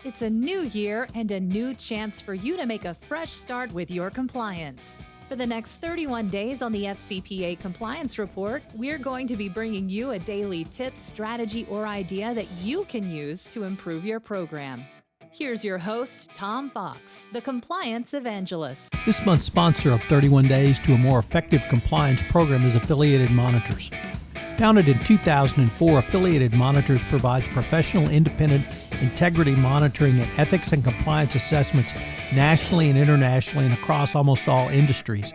It's a new year and a new chance for you to make a fresh start with your compliance. For the next 31 days on the FCPA Compliance Report, we're going to be bringing you a daily tip, strategy, or idea that you can use to improve your program. Here's your host, Tom Fox, the Compliance Evangelist. This month's sponsor of 31 Days to a More Effective Compliance program is Affiliated Monitors. Founded in 2004, Affiliated Monitors provides professional, independent integrity monitoring and ethics and compliance assessments nationally and internationally and across almost all industries.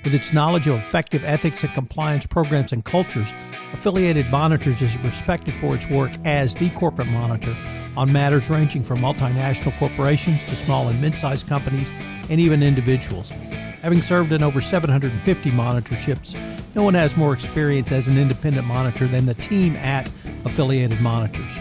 With its knowledge of effective ethics and compliance programs and cultures, Affiliated Monitors is respected for its work as the corporate monitor on matters ranging from multinational corporations to small and mid-sized companies and even individuals. Having served in over 750 monitorships, no one has more experience as an independent monitor than the team at Affiliated Monitors.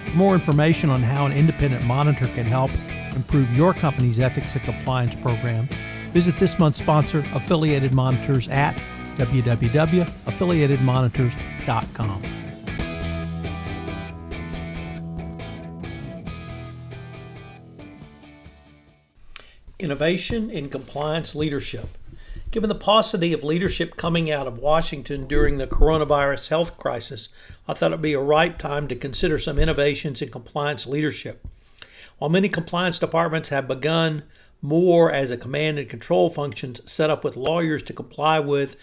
For more information on how an independent monitor can help improve your company's ethics and compliance program, visit this month's sponsor, Affiliated Monitors, at www.affiliatedmonitors.com. Innovation in compliance leadership. Given the paucity of leadership coming out of Washington during the coronavirus health crisis, I thought it would be a ripe time to consider some innovations in compliance leadership. While many compliance departments have begun more as a command and control function set up with lawyers to comply with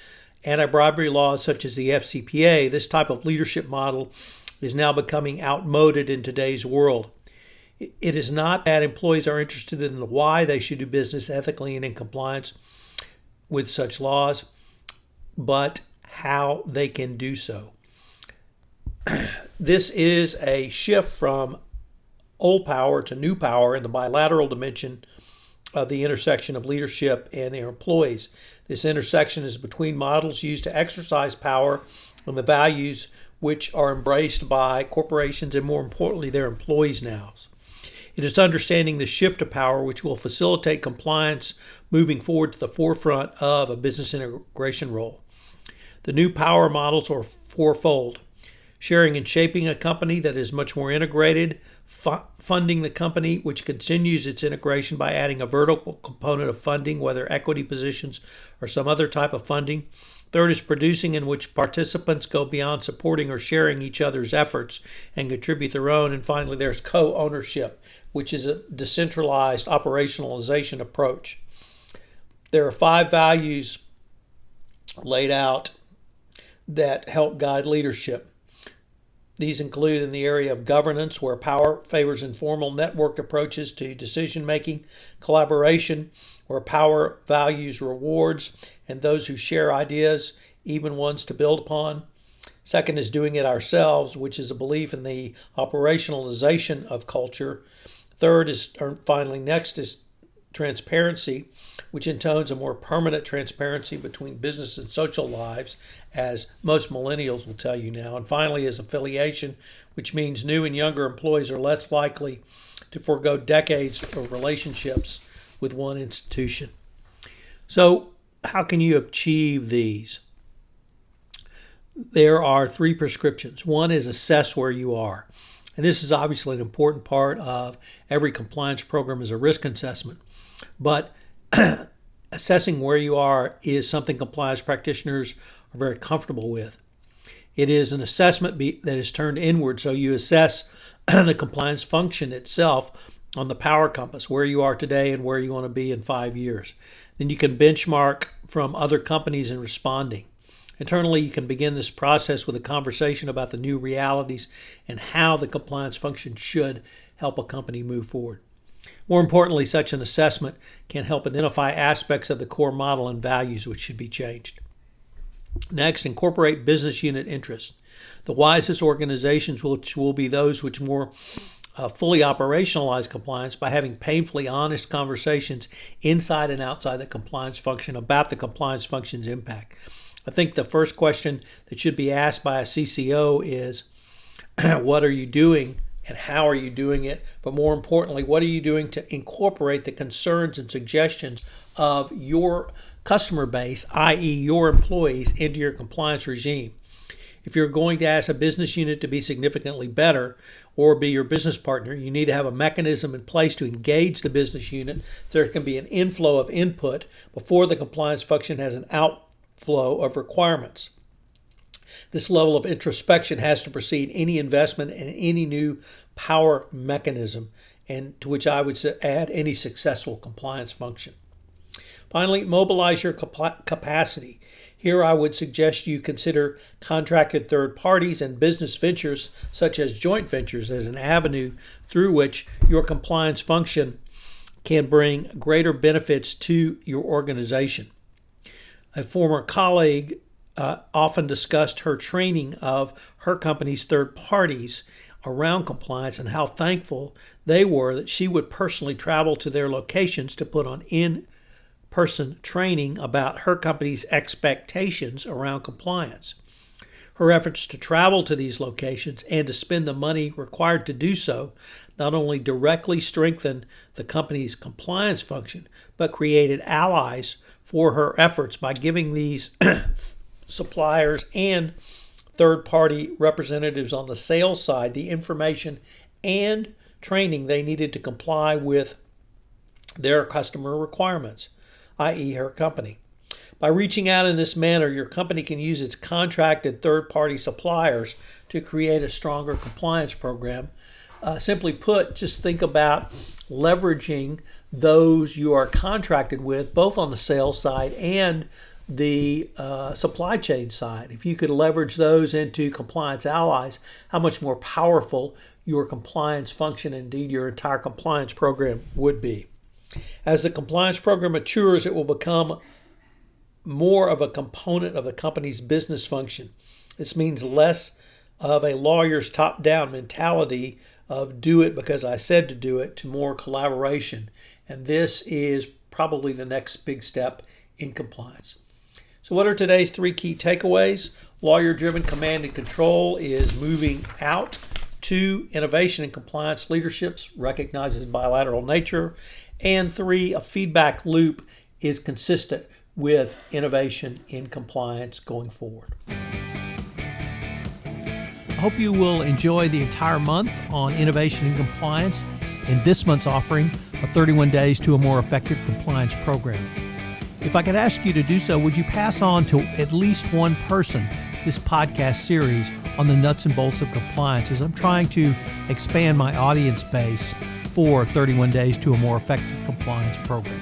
anti-bribery laws such as the FCPA, this type of leadership model is now becoming outmoded in today's world. It is not that employees are interested in the why they should do business ethically and in compliance with such laws, but how they can do so. This is a shift from old power to new power in the bilateral dimension of the intersection of leadership and their employees. This intersection is between models used to exercise power and the values which are embraced by corporations and, more importantly, their employees now. It is understanding the shift of power which will facilitate compliance moving forward to the forefront of a business integration role. The new power models are fourfold: sharing and shaping a company that is much more integrated, funding the company which continues its integration by adding a vertical component of funding, whether equity positions or some other type of funding. Third is producing, in which participants go beyond supporting or sharing each other's efforts and contribute their own. And finally, there's co-ownership, which is a decentralized operationalization approach. There are 5 values laid out that help guide leadership. These include in the area of governance, where power favors informal networked approaches to decision-making; collaboration, where power values rewards and those who share ideas, even ones to build upon. Second is doing it ourselves, which is a belief in the operationalization of culture. Third is, or finally next, is transparency, which intones a more permanent transparency between business and social lives, as most millennials will tell you now. And finally is affiliation, which means new and younger employees are less likely to forego decades of relationships with one institution. So, how can you achieve these? There are 3 prescriptions. One is assess where you are. And this is obviously an important part of every compliance program is a risk assessment. But assessing where you are is something compliance practitioners are very comfortable with. It is an assessment that is turned inward, so you assess the compliance function itself on the power compass, where you are today and where you want to be in 5 years. Then you can benchmark from other companies in responding. Internally, you can begin this process with a conversation about the new realities and how the compliance function should help a company move forward. More importantly, such an assessment can help identify aspects of the core model and values which should be changed. Next, incorporate business unit interest. The wisest organizations will be those which more fully operationalize compliance by having painfully honest conversations inside and outside the compliance function about the compliance function's impact. I think the first question that should be asked by a CCO is, what are you doing and how are you doing it? But more importantly, what are you doing to incorporate the concerns and suggestions of your customer base, i.e. your employees, into your compliance regime? If you're going to ask a business unit to be significantly better or be your business partner, you need to have a mechanism in place to engage the business unit so there can be an inflow of input before the compliance function has an outflow of requirements. This level of introspection has to precede any investment in any new power mechanism, and to which I would add any successful compliance function. Finally, mobilize your capacity. Here I would suggest you consider contracted third parties and business ventures, such as joint ventures, as an avenue through which your compliance function can bring greater benefits to your organization. A former colleague often discussed her training of her company's third parties around compliance and how thankful they were that she would personally travel to their locations to put on in-person training about her company's expectations around compliance. Her efforts to travel to these locations and to spend the money required to do so not only directly strengthened the company's compliance function, but created allies for her efforts by giving these suppliers and third-party representatives on the sales side the information and training they needed to comply with their customer requirements, i.e. her company. By reaching out in this manner, your company can use its contracted third-party suppliers to create a stronger compliance program. Simply put, just think about leveraging those you are contracted with, both on the sales side and the supply chain side. If you could leverage those into compliance allies, how much more powerful your compliance function, indeed your entire compliance program, would be. As the compliance program matures, it will become more of a component of the company's business function. This means less of a lawyer's top-down mentality of do it because I said to do it, to more collaboration. And this is probably the next big step in compliance. So what are today's 3 key takeaways? Lawyer-driven command and control is moving out. 2, innovation and compliance leaderships recognizes bilateral nature. And 3, a feedback loop is consistent with innovation in compliance going forward. I hope you will enjoy the entire month on innovation and compliance in this month's offering of 31 Days to a More Effective Compliance Program. If I could ask you to do so, would you pass on to at least one person this podcast series on the nuts and bolts of compliance, as I'm trying to expand my audience base for 31 Days to a More Effective Compliance Program.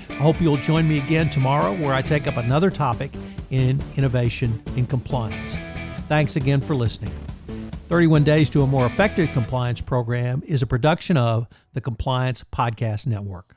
I hope you'll join me again tomorrow, where I take up another topic in innovation in compliance. Thanks again for listening. 31 Days to a More Effective Compliance Program is a production of the Compliance Podcast Network.